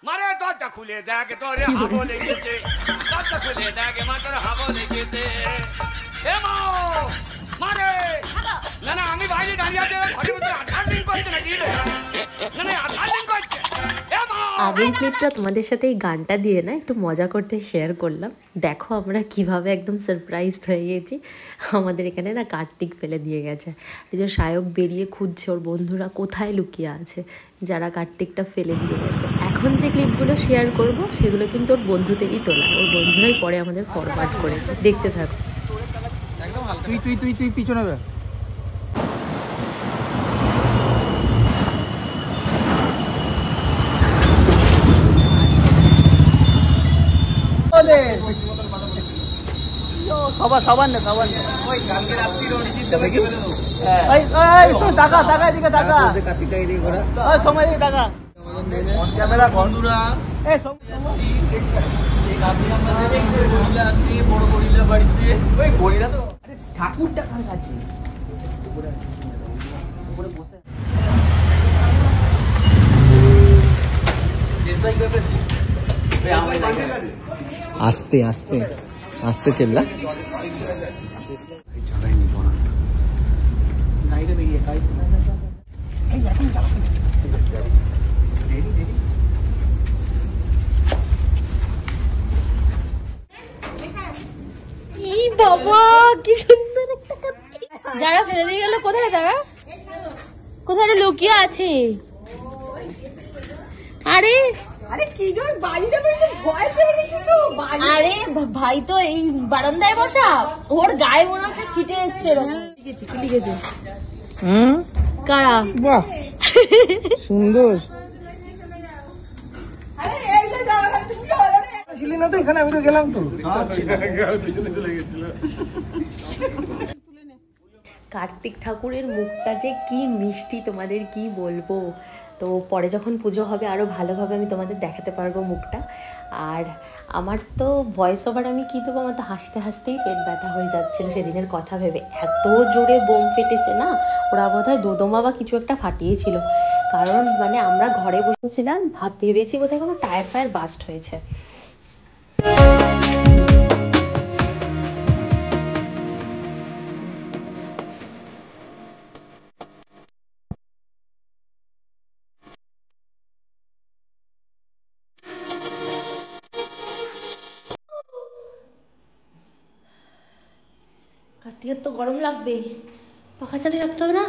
মারে দরজা খুলে দেখ তোরে হাবো লেগেছে, দরজা খুলে দেখ মা তোর হাবো লেগেছে। এ মা মারে, না না আমি বাইরে দাঁড়িয়ে আছি, ঘরের মধ্যে আধার লিঙ্ক করছে নাকি? না না আধার লিঙ্ক করছে। আগের ক্লিপটা তোমাদের সাথে এই গানটা দিয়ে না একটু মজা করতে শেয়ার করলাম। দেখো আমরা কিভাবে একদম সারপ্রাইজড হয়ে গেছি। আমাদের এখানে না কার্তিক ফেলে দিয়ে গেছে। এই যে সায়ক বেরিয়ে খুঁজছে ওর বন্ধুরা কোথায় লুকিয়ে আছে, যারা কার্তিকটা ফেলে দিয়ে গেছে। এখন যে ক্লিপগুলো শেয়ার করব সেগুলো কিন্তু ওর বন্ধু থেকেই তোলা, ওর বন্ধুরাই পরে আমাদের ফরওয়ার্ড করেছে। দেখতে থাকো। তুই তুই তুই তুই পিছনে সবার সবার না সবার না ওই কালকে রাত্রির অরিজিৎ দেবে কি এই এই তুই টাকা টাকা এদিকে টাকা ওই কার্তিকটা এদিকে ঘোরা ওই সময় এদিকে টাকা অন ক্যামেরা বন্ধুরা এই এই আপনি আমাদের গরিলা আছে বড় গরিলা বাড়িতে ওই গরিলা তো আরে ঠাকুরটা কার কাছে উপরে বসে দেশবাই ব্যাপারে আস্তে আস্তে আস্তে চেল্লা বাবা কি সুন্দর একটা কার্তিক। যারা ফেলে দিয়ে গেল কোথায়, তারা কোথায় লুকিয়ে আছে? আরে আরে কি জোর বাড়িটা বেশি ভয় পেয়ে গেছি তো। আরে ভাই তো এই বারান্দায় বসা, ওর গায়ে মনে হচ্ছে ছিটে এসছে এরকম। লিখেছে কি লিখেছে? কারা? বাহ সুন্দর। আরে এই যে জায়গাটা তুমি হলো না ছিলি না তো এখানে, আমি তো গেলাম তো। কার্তিক ঠাকুরের মুখটা যে কি মিষ্টি, তোমাদের কি বলবো। তো পরে যখন পুজো হবে আরও ভালোভাবে আমি তোমাদের দেখাতে পারবো মুখটা। আর আমার তো ভয়েস ওভার আমি কী দেবো, আমার তো হাসতে হাসতেই পেট ব্যথা হয়ে যাচ্ছিলো সেদিনের কথা ভেবে। এত জোরে বোম ফেটেছে না, ওরা বোধহয় দোদমা বা কিছু একটা ফাটিয়েছিল। কারণ মানে আমরা ঘরে বসেছিলাম, ভেবেছি বোধহয় কোনো টায়ার ফায়ার বাস্ট হয়েছে। কার্তিকের তো গরম লাগবে, পাখা চালিয়ে রাখতে হবে না?